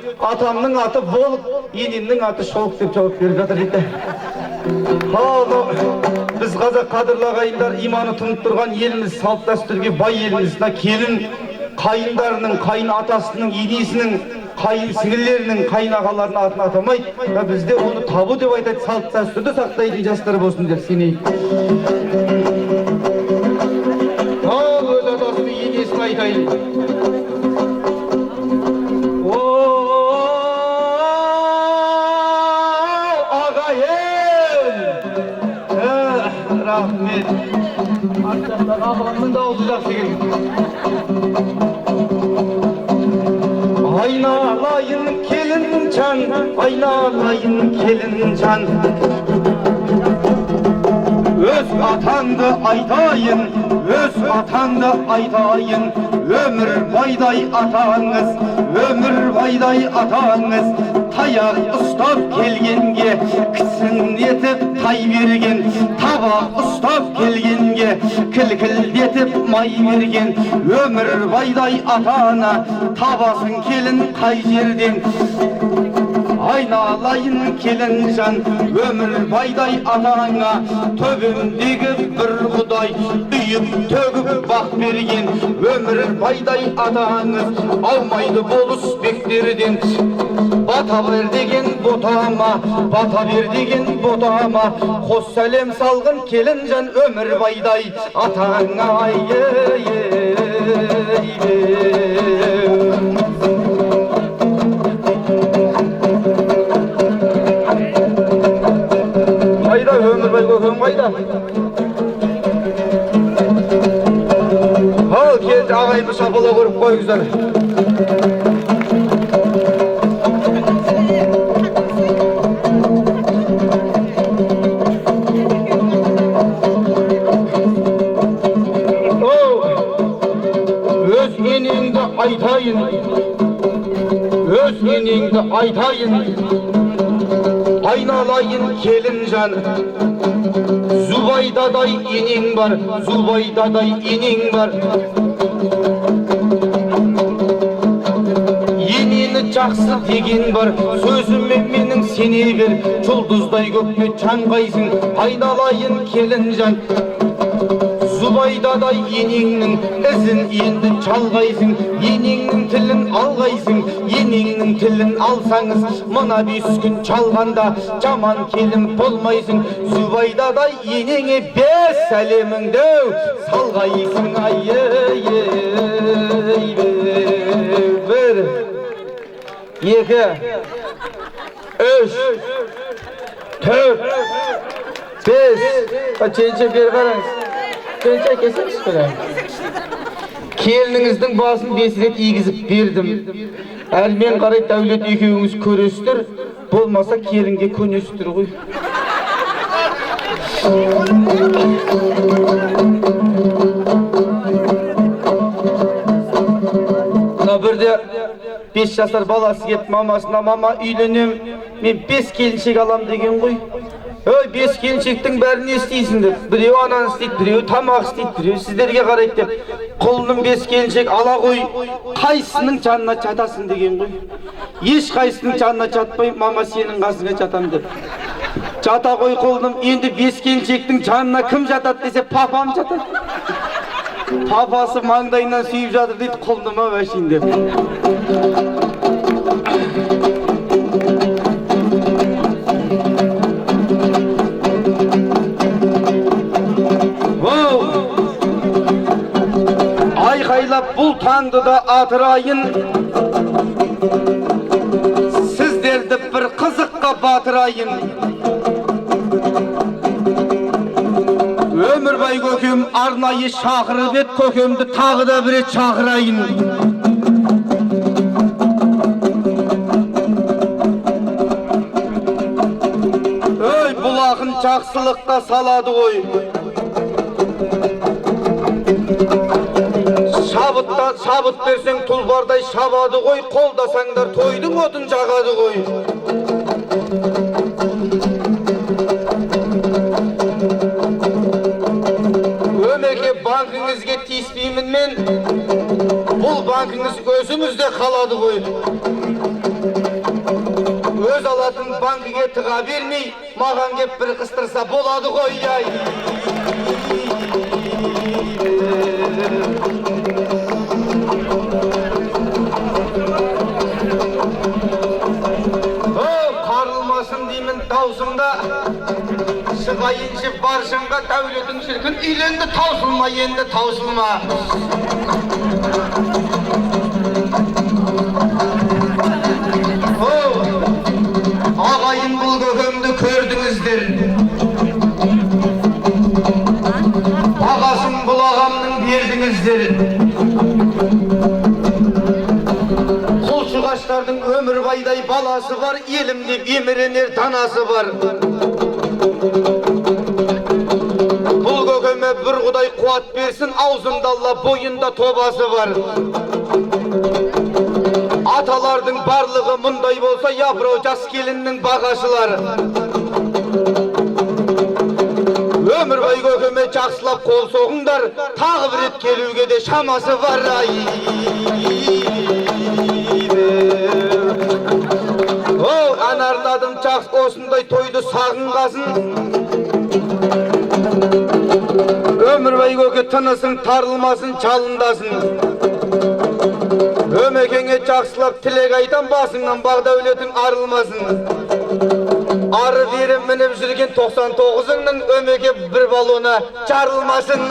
Atamның аты Болып, енемнің аты Шолқ деп жауап беріп жатыр дейді. Біз қазақ қадірлі ағайындар, иманы тұнып тұрған еліміз, салт дәстүрге бай еліміз. Келін қайындарының, қайын атасының, енесінің, қайын сіңілерінің, қайын ағаларының атын атамайды. Бізде оны табу деп айтады, салт дәстүрді сақтайтын жастар болсын деп сенейік. Өз атасының енесін айтайын. Рахмет. Арттағы апамның дауысы жақсы екен. Айналайын келінжан, айналайын келінжан. Өз атаңды айтайын, өз атаңды айтайын. Өмір байдай атаңыз, өмір байдай атаңыз. Таяқ ұстап келгенге кісін етіп тай берген, табақ ұстап келгенге кіл-кілдетіп май берген. Өмір байдай атана табасын келін қай жерден? Айналайын келінжан, өмір байдай атаңа төбемдегі бір құдай үйіп төгіп бақ берген. Өмір байдай атаңыз алмайды болыс бектерден. Бата бер деген ботама, бата бер деген ботама, қос сәлем салғын келінжан, өмір байдай атаңа. Қайда өмірбай көкем қайда? Ал келді ағайынды шапала көріп қойыңыздар. Өз енеңді айтайын, өз енеңді айтайын. Айналайын келінжан, Зубайдадай енең бар, Зубайдадай енең бар. Енені жақсы деген бар, сөзіме менің сене бер. Жұлдыздай көкке чаңғайсың, айналайын келінжан. Зубайдадай енеңнің ізін енді çalғайсың. Енеңнің тілін алғайсың, енеңнің тілін алсаңыз, мына 5 күн çalғанда жаман келін болмайсың. Зубайдадай енеңе 5 сәлеміңді салғайсың. Бір, 2, 3, 4, 5. Çençe bir қараңыз. Çençe kesіңіз көре. Келініңіздің басын 5 рет игізіп бердім. Әлмен қарай дәулет екеуіңіз көрестір, болмаса келінге көнестір ғой. Бірде 5 жасар баласы кеп мамасына, мама үйленем, мен 5 келіншек алам деген ғой. Өй, 5 келіншектің бәрін не істейсің деп. Біреу ананы істейді, біреу тамақ істейді, біреу сіздерге қарайды деп. Құлыным 5 келіншек ала ғой, қайсының жанына жатасың деген ғой. Еш қайсының жанына жатпай, мама сенің қасыңа жатам деп. Жата ғой құлыным, енді 5 келіншектің жанына кім жатады десе, папам жатады. Папасы маңдайынан сүйіп жатыр дейді, құлыныма бәшейін деп. Айқайлап бұл таңды да атырайын, сіздерді бір қызыққа батырайын. Өмірбай көкем арнайы шақырып ет, көкемді тағы да бір рет шақырайын. Өй, бұл ақын жақсылыққа салады ғой. Шабыт берсең тұлбардай шабады ғой, қолдасаңдар тойдың отын жағады ғой. Өмеке банкіңізге тиіспеймін мен, бұл банкіңіз өзіңізде қалады ғой. söz alatın bankıge tığa vermey, mağan gep bir kıstırsa boladı koy yay. Karılmasın deyimin tavsımda, sıkayınşı barşınga devletin şirkin ilendi tavsılma, yendi tavsılma. Ağayın bul göğümdü kördünüzdür. Ağasın bul ağamның berdinizdir. Kulçuğaçlardın ömür bayday balası var, elim deyip emirenir tanası var. Bul göğüme bir kuday kuat versin, ağzında Allah boyunda tobası var. Atalardın barlığı munday bolsa yaprağı jas gelinnin bağaşılar. Ömür boyu göküme жақсылап kol soğundar, tağı bir et kelüge de şaması var. O anarladım çaks osunday toydu sağıngasın. Ömür boyu göke tınısın tarılmasın çalındasın. Ömekenge жақсылап тілек айтам басыңнан бақ дәулетің арылмасын. Ары верім мініп жүрген 99'ыңның ömeke bir балона жарылмасын.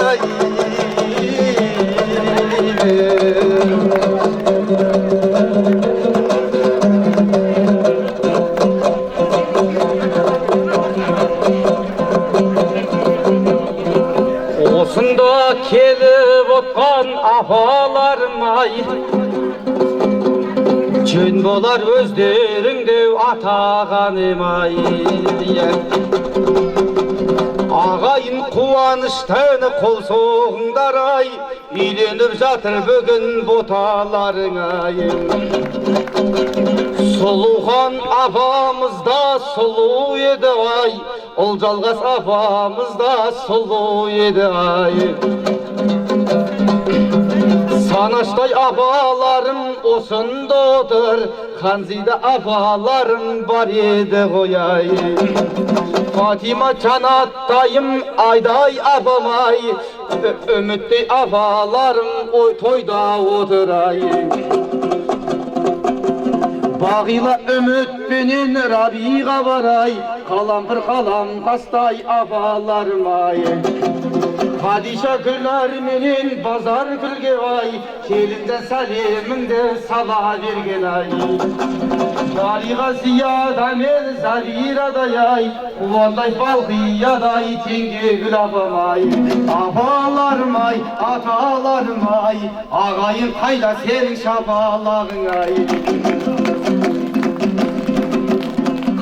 Осында келіп отқан апаларым ай, жөн болар өздеріңде атағаным ай. Ағайын қуаныштаны қол соғыңдар ай, үйленіп жатыр бүгін боталарың ай. Сұлухан апамыз да сұлу еді ай, Олжалғас апамыз да сұлу еді ай. Санаштай апаларым осында отыр, Ханзида апаларым бар еді ғой ай. Фатима жанаттайым айдай апам ай, үміттей апаларым тойда отыр ай. Бағила үмітпенен Рабиға барай, қалампыр қаламқастай апаларым ай. Хадиша күләр менен базар күлге ай, келінді сәлеміңді сала берген ай. Дариға зияда мен Завирадай ай, қуандай балқиядай теңге гүл апам ай. Апаларым ай, аталарым ай, ағайын қайда сенің шапалағың ай.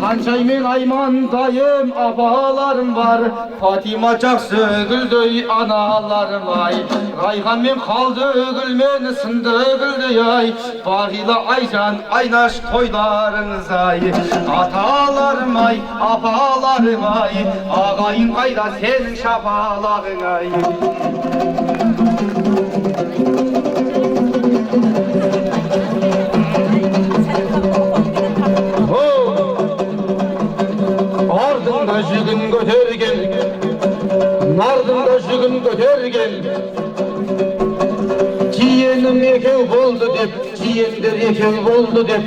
Қаншай мен аймандайым апаларым бар, Фатима жақсы гүлдей аналарым ай. Райхан мен қалды гүл мен сынды гүлдей ай, Бағила Айжан Айнаш тойларыңыз ай. Аталарым ай, апаларым ай, ағайын қайда сенің шапалағың ай. Ardında жүгін көтерген, нардында жүгін көтерген, жиенім екеу болды деп, жиендер екеу болды деп,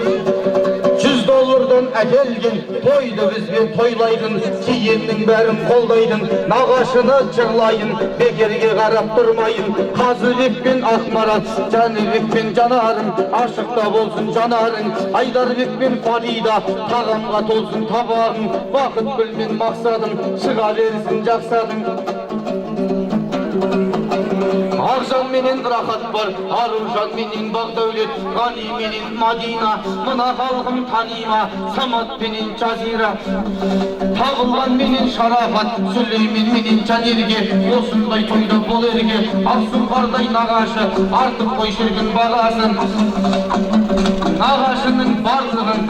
$100 әкелген, тойды бізбен тойлайдың, жиеннің бәрін қолдайдың, нағашыны жырлайын, бекерге қарап тұрмайын. Қазыбек пен Ақмарат, Жәнібек пен Жанарың, ашықта болсын жанарың, Айдарбек пен Фарида, тағамға толсын табағың, бақыт гүл мен мақсадың, шыға берсін жақсадың. Ақжан менен рахат бар, Аружан менен бақ дәулет, Ғани менен Мадина, мына халқым танима, Самат менен Жазира, Табылған менен Шарафат, Сүлеймен менен Жанерге, осындай тойда бол ерге, Ақсұңқардай нағашы, артып қой шіркін бағасын. Нағашының барлығын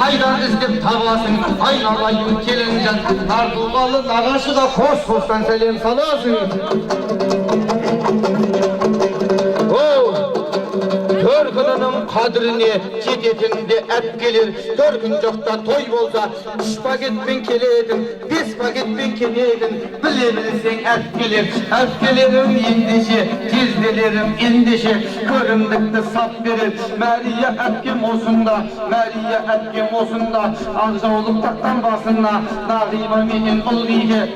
қайдан іздеп табасың, айналайын келінжан, тартылғалы нағашы да қош-қоштан сәлем саласың. Төркінінің kadrini cidetinde ep gelir. Dörgün jokta toy bolsa, 3 paket bin keleyedin, 5 paket bin keleyedin. Bile bilsen ep gelir. Ep gelirim indişi, gizlilerim indişi. Körümlükte sap verir. Meriye epkim olsun da, Meriye epkim olsun da. Ağza olup taktan basınla, Nağima menin olgiyge.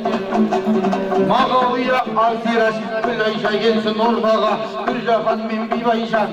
Mağaviye aziraş, Gülayşa gelsin orbağa, Gülcahan min bibayşa.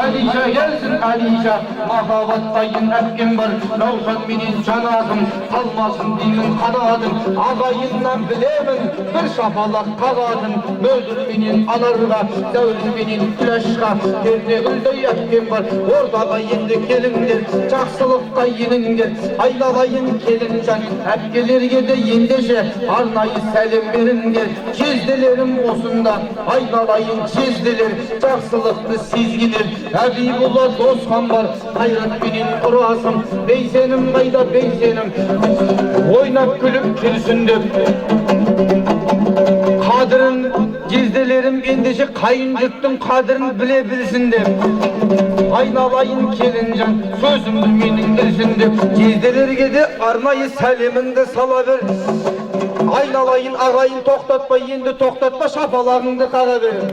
Alişa gelsin Alişa, mahabattayın epkim var. Ravşan menin canazım, kalmasın dinin kanadım. Ağayından bilemin, bir şafalak kağadım. Möldür menin anarga, devr menin güleşka. Derne gülde epkim var, orada yindi gelindir. Çaksılıkta yinindir, aylalayın gelincan. Hep gelirge de yindeşe, arnayı selim verindir. Çizdilerim olsun da, aylalayın çizdilir. Çaksılıklı sizgidir. Habibullah dostum var, hayrat benim kurasım. Beysenim kayda beysenim, oynap gülüp kürsündür. Kadırın gizdilerim indişi, kayıncıktın kadırın bile bilsindir. Aynalayın kelincan, sözüm menin bilsindir. Gizdilerge de arnayı seliminde salaver. Aynalayın ağayın toktatma, yendi toktatma, şapalağını kağa verin.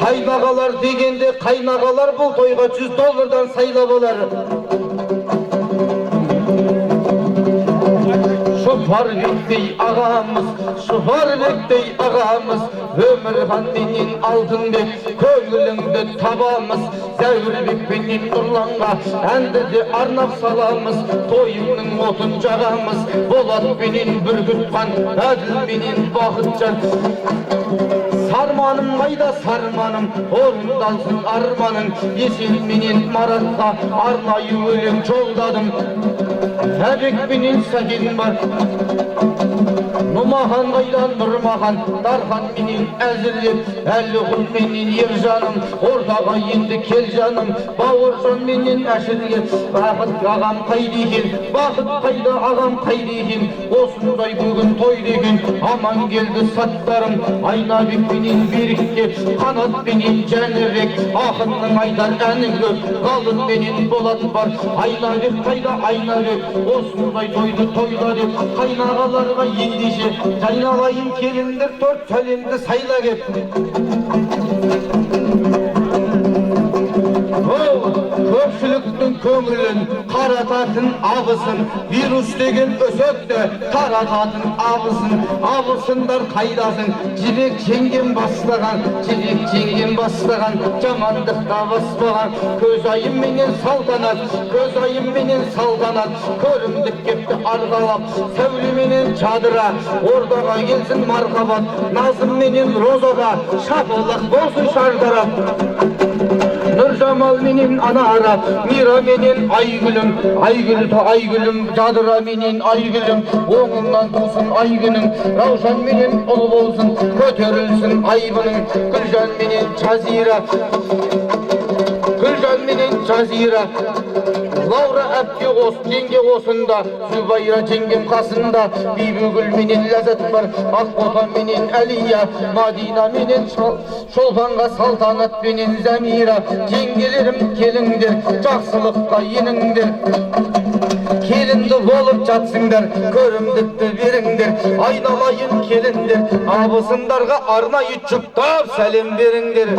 Kaynağalar degende kaynağalar bu toyga $100 saylap olar. Şofarbek dey ağamız, Şofarbek dey ağamız, Ömürhan menin altınbek, köngülüngde tabamız. Zevrbek menin nurlanga, endi de arnap salamız. Toyunun otun cağamız, Bolat menin bürgütkan, Adil menin bakıtcan. Sarmanım kayda sarmanım, orundalsın armanın. Yeşil menin maratla, arnayı ölüm çoldadım. Hebek menin sakin var, Numahan kayda nurmahan, Darhan menin ezirlik. Ellihul menin yercanım, ordaga yendi kel canım. Bağırcan menin eşirlik, Bakıt ağam kaydihin, Bakıt kayda ağam kaydihin. Osunday bugün toydihin, aman geldi satlarım. Aynabek menin birikti, kanat menin cenrek. Ahınның aydan eni gök, kalın menin bolat var. Aynabek kayda aynabek, osunday toydu toyladı. Kaynağalarga yendişi, kaynalayın kelindir, 4 salimdi sayla gep. Köpçülüktün kömürlün, karatatın avısın. Virüs degen ösökte, karatatın avısın. Avısınlar kaydasın, cibek çengin baslagan. Cibek çengin baslagan, camandıkta basmagan. Köz ayım menin saltanat, köz ayım menin saltanat. Körümdük kepti argalap, sevli menin çadıra. Ordaga gelsin markabat, nazım menin rozaga. Şapılak bolsun şardara. Nurcamal menin anara, Mira menin aygülüm, aygül to aygülüm, Cadıra menin aygülüm, oğundan tulsun aygünüm, Ravşan menin ol bolsun, kötörülsün aybının, Gülcan menin çazira, Gülcan menin çazira. Laura epki olsun, cenge olsun da, Zübayra cengim kasında, Bibügül menin lezzet var, Akkota menin Aliya, Madina menin şolpanga saltanat menin Zemira. Cengelerim kelindir, caksılıkta yenindir. Kelindi bolup jatsınдар, körümdükті беріңдер. Aynalayın kelindir, abısındarga arnayı çuktap salim беріңдер.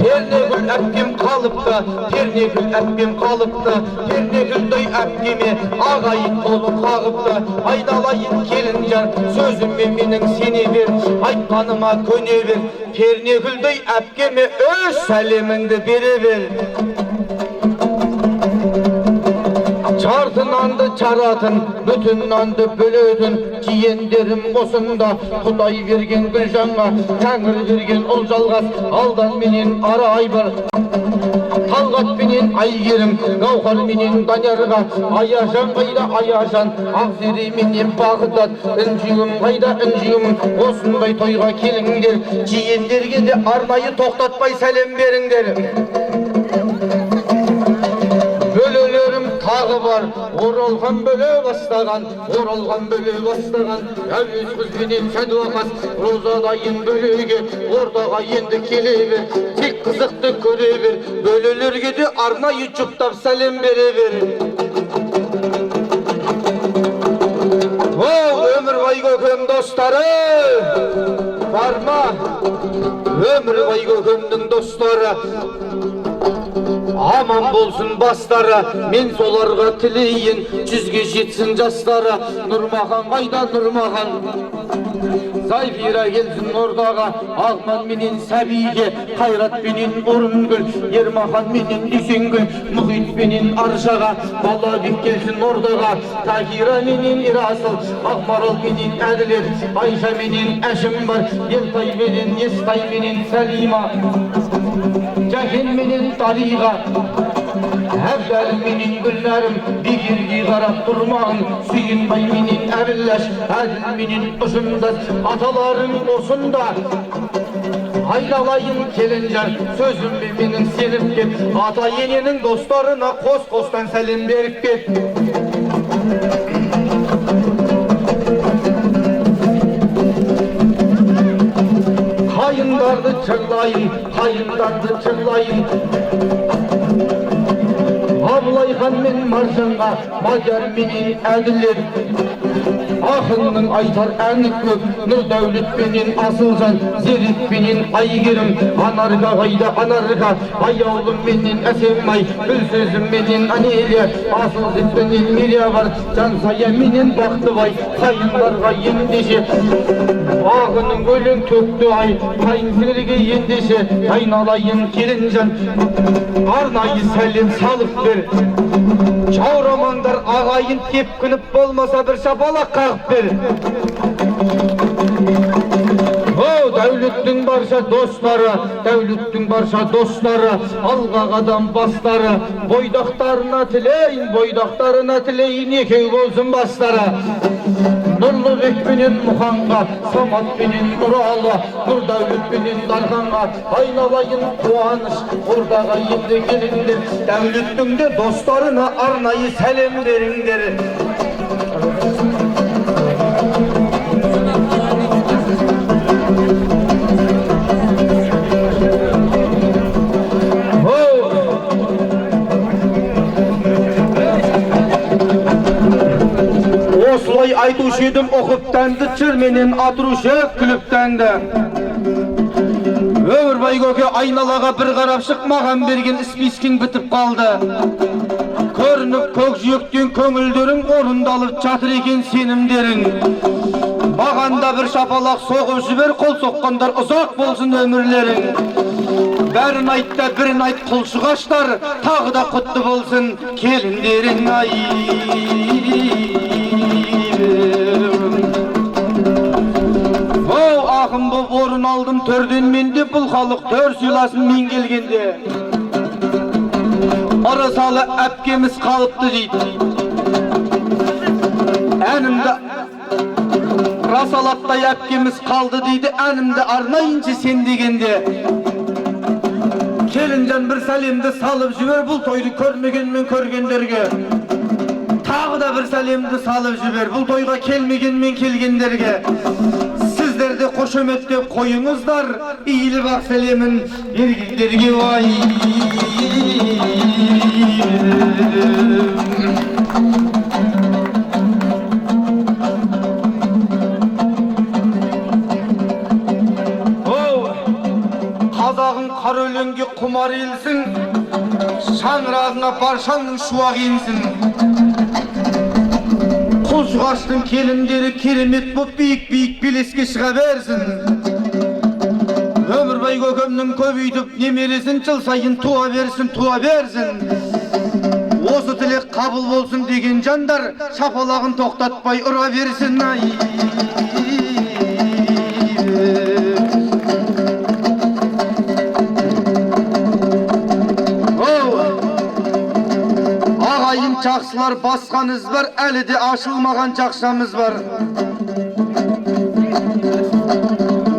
Pernegül epkim kalıptı, pernegül epkim kalıptı, pernegülдөй epkimi ağayın olup kağıptı. Aynalayın kelincan, sözümme menin seni bir, aytkanıma köne bir. Pernegülдөй epkimi öz salimingdi bere bir. Çartınandı çaratın, bütünlandı bölödün, ciyenderim osunda, Kuday vergen Gülcan'a, Tanrı vergen olcalgaz, aldan menin ara aybar. Talgat menin aygerim, Gavhar menin danyarga, Ayaşan kayda ayaşan, Akzeri menin bağıdat, İnciğim kayda inciğim, osunday toyga kelindir, ciyenderge de arnayı toktatmay salam beriңдер. Bölölörüm tағы бар, оралған бөле бастаған, оралған бөле бастаған. Әуез күзбенен сәдуақас, розадайын бөлеге, ордаға енді келе бер, тек қызықты көре бер, бөлелерге де арнайы жұптап сәлем бере бер. Өмірбай көкем достары, бар ма? Өмірбай көкемнің достары, аман болсын бастары, мен соларға тілейін, 100-ге жетсін жастары. Нұрмахан қайда Нұрмахан? Зайфира келсін ордаға, Ағман менен Сәбиге, Қайрат менен Орынгүл, Ермахан менен Дүйсенгүл, Мұхит менен Аршаға, Балабек келсін ордаға, Тахира менен Ирасыл, Ақмарал менен Әділет, Айша менен Әшім бар, Елтай менен Естай менен Сәлима, Жәкен менен Тариға, Әбдәлім менен Гүлнәрім, бекерге қарап тұрмағын, Сүйінбай менен Әбілләш, Әділ менен ұшымдас, аталарың осында. Айналайын келінжан, сөзімбе менің сеніп кет, ата ененің достарына қос-қостан сәлем беріп кет. Қайындарды жырлайын, қайындарды жырлайын. Абылайхан мен Маржанға, Мадияр менен Әділет, ақынның айтар әні көп, Нұрдәулет менен Асылжан, Зерек менен Айгерім, Анарға қайда Анарға, Аяулым менен Әсемай, Гүлсөзім менен Анелия, Асылзет менен Мерия бар, Жансая менен Бақтыбай, қайындарға ендеше, ағының өлең төкті ай, қайынсілерге ендеше, айналайын келінжан, арнайы сәлем салып бер. Жаурамандар ағайын тепкініп болмаса бір шапалақ қағып бер. Дәулеттің барша достары, дәулеттің барша достары, алға қадам бастары, бойдақтарына тілейін, екеу болсын бастары. Нұрлыбек менен Мұханға, Самат менен Нұралы, Нұрдәулет менен Дарханға, айналайын қуаныш, ордаға енді келіңдер, дәулеттің де достарына арнайы сәлем беріңдер. Осылай айтушы едім оқыптанды, чырменен атырушы күліптанды. Өмірбай көке айналаға бір қарап шықмаған берген іспискің бітіп қалды. Көрініп көк жүйектен көңілдерің орындалып жатыр екен сенімдерің. Бағанда бір шапалақ соғып жібер, қол соққандар ұзақ болсын өмірлерің. Бәрін айтта бірін айт құлшығаштар, тағы да құтты болсын келіндерің ай. Ақын боп орын алдым төрден менде, бұл халық төр сыйласын мен келгенде. Арасалы әпкеміз қалыпты дейді. Әнімді расалаттай әпкеміз қалды дейді, әнімді арнайыншы сен дегенде. Келінжан бір сәлемді салып жібер, бұл тойды көрмеген мен көргендерге. Тағы да бір сәлемді салып жібер, бұл тойға келмеген мен келгендерге. Сіздерді қошеметтеп қойыңыздар, иіліп ақ сәлемін бергендерге бай. Қазағың қар өлеңге құмар елсің, шаңырағыңа баршаңның шуақ енсін. Құлшығаштың келіндері керемет боп биік-биік белеске шыға берсін. Өмірбай көкемнің көбейтіп немересін жыл сайын туа берсін. Осы тілек қабыл болсын деген жандар шапалағын тоқтатпай ұра берсін. Ағайын жақсылар басқаныз бар, әлі де ашылмаған жақшамыз бар.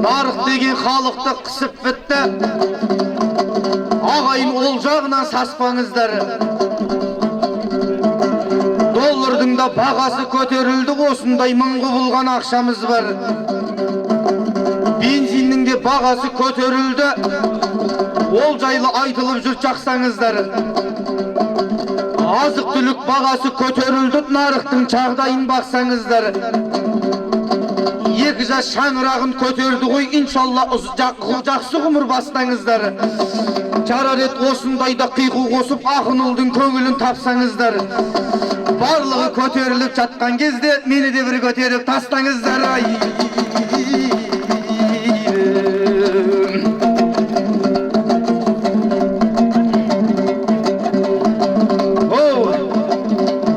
Нарық деген халықты қысып бітті, ағайын ол жағынан саспаңыздар. Dollardın da бағасы көтерілді, осындай мың құбылған ақшамыз бар. Бензиннің де бағасы көтерілді, ол жайлы айтылып жүр жақсаңыздар. Азық-түлік бағасы көтерілді, нарықтың жағдайын бақсаңыздар. Екі жас шаңырағын көтерді ғой, иншалла жақсы ғұмыр бастаңыздар. Жарар ет осындайда қиқу қосып, ақын ұлдың көңілін тапсаңыздар. Барлығы көтеріліп жатқан кезде мені де бір көтеріп тастаңыздар.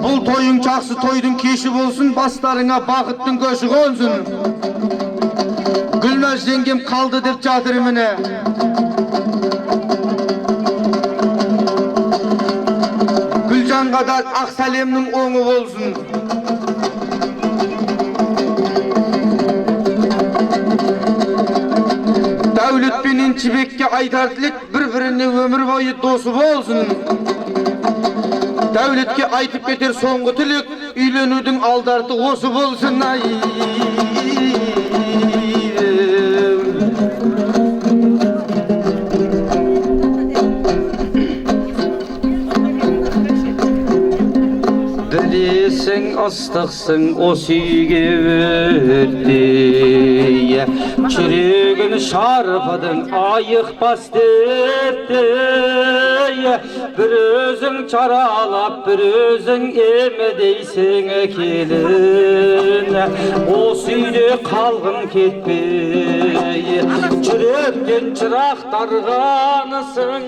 Бұл тойың жақсы тойдың кеші болсын, бастарыңа бақыттың көші қонсын. Гүлназ жеңгем қалды деп жатыр міне. Гүлжанға да ақ сәлемнің оңы болсын. Дәулет пенен Чебекке айтар тілек, бір-біріне өмір бойы досы болсын. Дәулетке айтып кетер соңғы тілек, үйленудің алдарты осы болсын. Білесің ыстықсың осы үйге өртте, жүрегін шарпыдың айықпас дертте. Bir özün çaralap, bir özün emedeysen kelin. O suyde kalgın ketmey, çürekten çırak darganısın,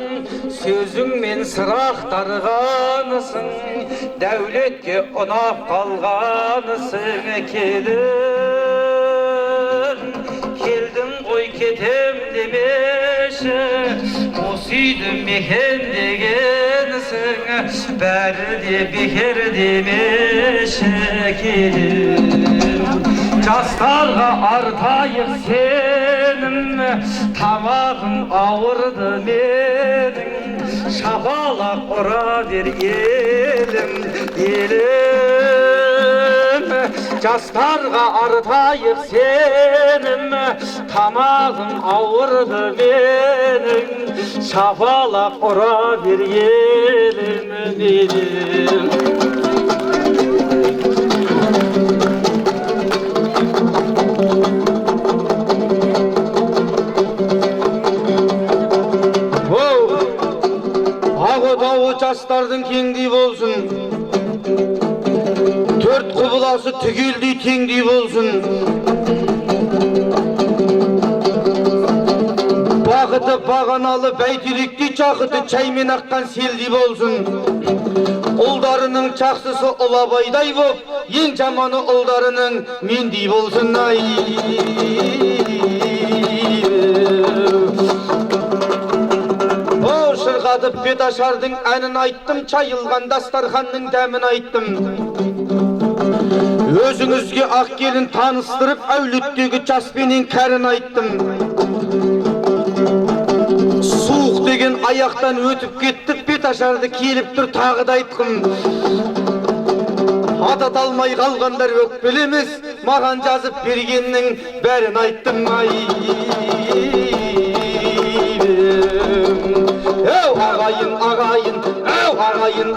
sözün men sırak darganısın, devletke onap kalganısın kelin. Keldim koy ketem demeşe, o suyde meken degenisin, bari de beker demeşe kelin. Jastarga artayık senin, tamağım ağırdı menin, şapalak ora der elim, elim. Jastarga artayık senin, tamağım ağırdı menin, şapalak ora der elim, elim. Жастардың кеңдей болсын, төрт құбыласы түгелдей теңдей болсын. Бақыты бағаналы бәйтеректей, жақыты чаймен аққан селдей болсын. Ұлдарының жақсысы ұлабайдай боп, ең жаманы ұлдарының мендей болсын. Шырғатып бет ашардың әнін айттым, чайылған дастарханның дәмін айттым. Өзіңізге ақ келін таныстырып, әулеттегі жаспенен кәрін айттым. Суық деген аяқтан өтіп кетті, бет ашарды келіп тұр тағы да айтқым. Атат алмай қалғандар өкпелемес, маған жазып бергеннің бәрін айттым. Ağayın, ağayın, ağayın, ağayın,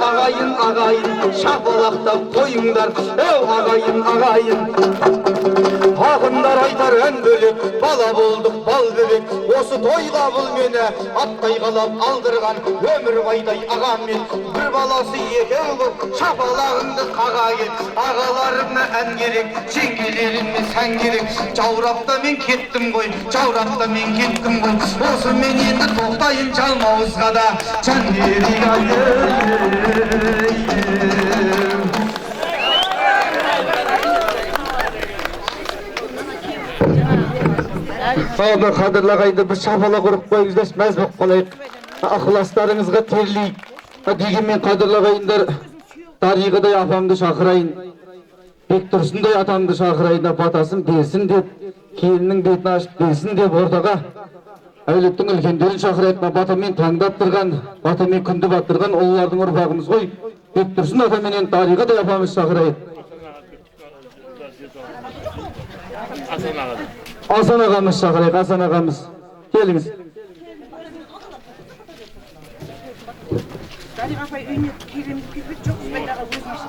ağayın, ağayın, şapalaqta koyunlar, ağayın, ağayın. Ақындар айтар ән бөлек, бала болдық бал бебек, осы тойға бұл мені аттай қалап алдырған өмір байдай ағаммен, бір баласы екеу боп шапалағыңды қаға кел. Ағаларыма ән керек, жеңгелеріме сән керек, жаурапта мен кеттім ғой, жаурапта мен кеттім ғой, осы мен енді тоқтайын жалмауызға да жан керек Сауабы қадырлағайды бір шапала құрып қойыңыздар, мәз боп қалайық. Ақыластарыңызға терлейік. Дегенмен қадырлағайындар, Дариғадай апамды шақырайын. Бектұрсындай атамды шақырайын, батасын берсін деп, келіннің бетін ашып берсін деп ортаға. Әулеттің үлкендерін шақырайын, батамен таңдап тұрған, батамен күнді баттырған олардың ұрпағымыз ғой. Bektursun ata menen Tariqa da yapamız çağırayıp. Hasan ağamız çağırayıp, Hasan ağamız. Geliniz. Dali apay ünlü kirim küpür çok bayrağı bozmuş.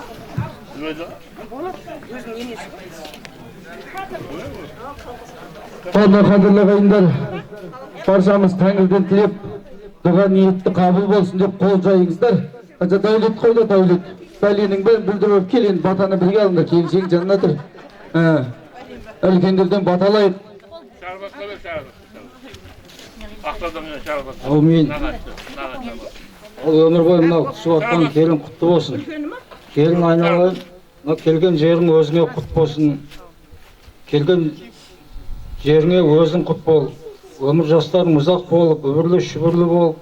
Olur. Gözün yeni çıkmayız. Allah kadırlığınlar. Barşamız Tangır'dan tilep, dua niyetli kabul bolsun dep kol jayыңыздар. Aja davlet koyda davlet. Dalinin ben bildirip kelin batаны birge alında kelişeğin jannadır. Ölkenderden batalayıp. Amin. Ол өмір бойы мынау түсіп жатқан келін құтты болсын. Келін айналайын, мына келген жерің өзіңе құт болсын. Келген жеріңе өзің құт бол. Өмір жастарың ұзақ болып, үбірлі шүбірлі болып,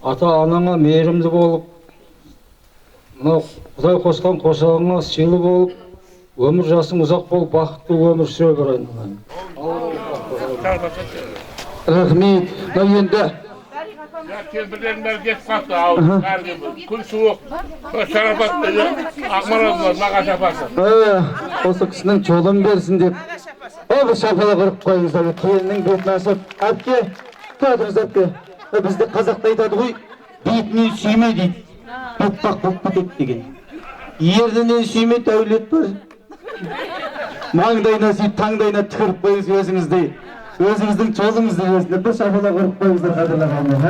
ата анаңа мейірімді болып, мынау Құдай қосқан қосағыңа сыйлы болып, өмір жасың ұзақ болып, бақытты өмір сүре бер айналайын. Рахмет. Енді Kembirden merkez kalktı kul soğuk. Şarafatlı akmarazlar mağaç yaparsın. Осы кісінің жолын берсін деп. Bir şapala kırıp koyыңыздар. Kelinin bетін ашып, әпке, тұрыңыз әпке. Бізде қазақта айтады ғой, бетінен сүйме дейді. Бетпақ болып кетеді деген. Ердінен сүйме дәулет бар. Маңдайына сүйіп, таңдайына түкіріп қойыңыз өзіңіздей. Өзіңіздің жолыңызды берсін. Bir şapala kırıp koyыңыздар қадірлағандар.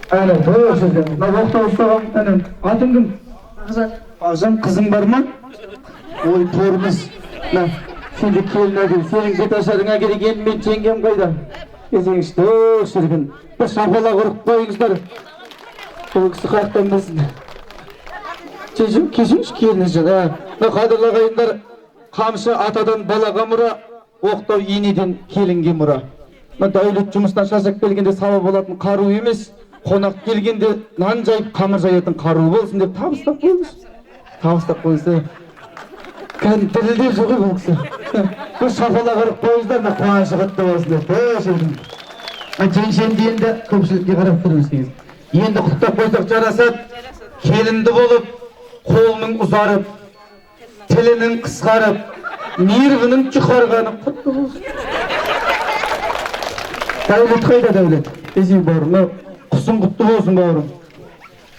Әне, тоғыз жерден. Оқты ұстағам, әне, атың кім? Ағжан, қызың бар ма? Ой, торымыз. Сенде келін әгіл, сенің бет ашарыңа керек, енді мен жеңгем қайда? Кезеңіз тоғыз жерден. Bir şapala kırıp koyыңыздар. Ол кісі қаяқтан білсін. Кешіңіз келіңіз жан. Қадірлағайындар, қамшы атадан балаға мұра, оқтау енеден келінге мұра. Дәулет жұмыстан шаршап келгенде сабап болатын қару емес, қонақ келгенде нан жайып, қамыр жаятын қару болсын деп табыстап қойыңыз. Табыстап қойыңыз. Кәдімгі дірілдеп жүр ғой бұл кісі. Bir şapala kırıp қойыңыздар, қуанышы қатты болсын деп. Жеңшемді енді көпшілікке қарап тұрыңыз дейіз. Енді құттықтап қойсақ жарасады. Келінді болып, қолының ұзарып, тілінің қысқарып, нервінің жұқарғаны құтты болсын. Дәулет қайда дәулет? Ezeyim бауырым, құсың құтты болсын бауырым.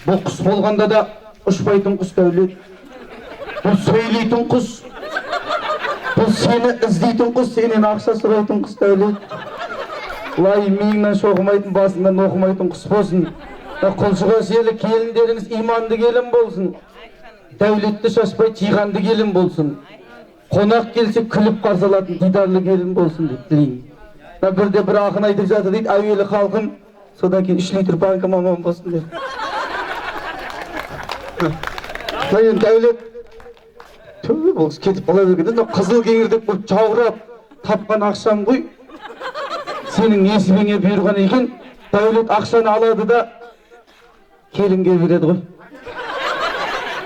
Бұл құс болғанда да ұшпайтын құс дәулет. Бұл сөйлейтін құс. Бұл сені іздейтін құс, сенен ақша сұрайтын құс дәулет. Лай миыңнан шоқымайтын, басыңнан оқымайтын құс болсын. Құлшыға желі келіндеріңіз иманды келін болсын. Дәулетті шашпай тиғанды келін болсын. Қонақ келсе күліп қарсы алатын дидарлы келін болсын деп тілеймін. Бірде бір ақын айтып жатыр дейді, әуелі халқым, содан кейін 3 литр банка мамам болсын деп. Енді дәулет, төбе болсы кетіп қала бергенде, қызыл кеңірдек бұл жауырап тапқан ақшам ғой. Сенің несібеңе бұйырған екен, дәулет ақшаны алады да келінге береді ғой.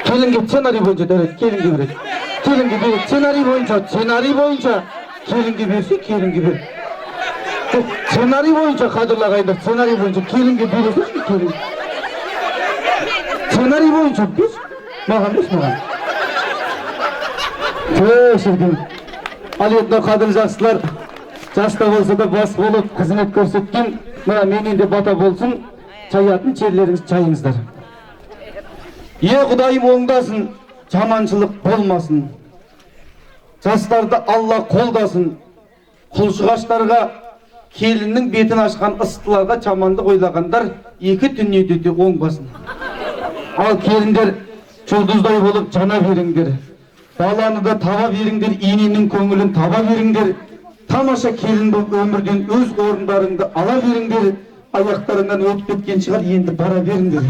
Келінге сценарий бойынша дәулет, келінге береді. Келінге береді, сценарий бойынша келінге берсе, келінге бер. Сценарий бойынша қадырлағайындар, сценарий бойынша келінге береді, келінге. Сценарий бойынша бес, маған бес, маған. Шіркін. Ал енді қадыр жақсылар, жаста болса да бас болып, қызмет көрсеткен, мына менен де бата болсын, чаятын жерлеріңіз чайыңыздар. Құдайым оңдасын, жаманшылық болмасын. Жастарды Алла қолдасын. Құлшығаштарға, келіннің бетін ашқан ыстыларға жамандық ойлағандар екі дүниеде де оңбасын. Ал келіндер жұлдыздай болып жана беріңдер. Баланы да таба беріңдер, ененің көңілін таба беріңдер. Тамаша келін болып өмірден өз орындарыңды ала беріңдер. Аяқтарыңнан өтіп кеткен шығар, енді бара беріңдер.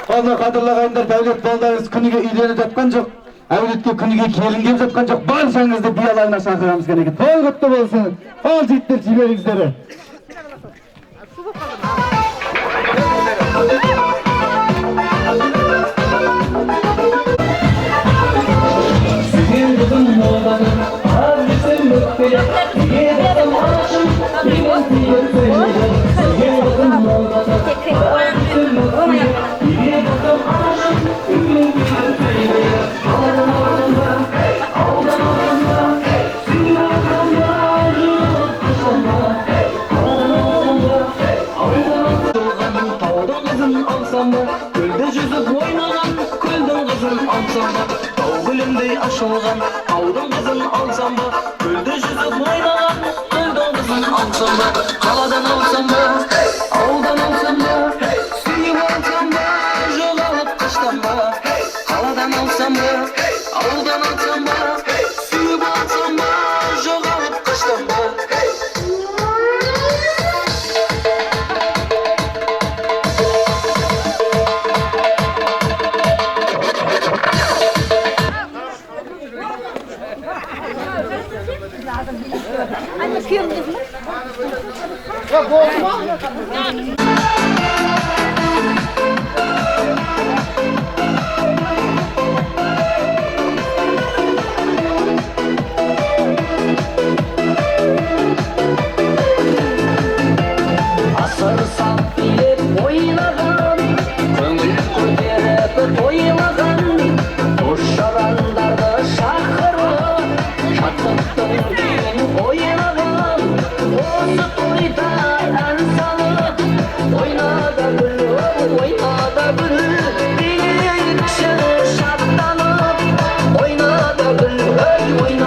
Allah қадырлағайындар, дәулет балдарыңыз күніге үйленіп жатқан жоқ. Әулетке күніге келін келіп жатқан жоқ. Баршаңызды би алаңына шақырамыз кәнеке. Той құтты болсын. Ал жігіттер жіберіңіздер. Audun kızın alsam mı? Gölde yüzüp oynayan Gölden kızın alsam mı? Havadan alsam mı? Audan alsam mı? Suyup alsam mı? Жоғалып қыштан ба? Havadan alsam mı? Audan alsam mı? Suyup alsam mı? Жоғалып қыштан ба? Anne kıyım kızım. Asır sap bilip oynagan, көңіл көтеріп тойлаған, қош жарандарда шақырып, шаттықтың күйін ойнаған, осы тойда ән салып, ойна да гүл, билейікші шаттанып, ойна да гүл, ойна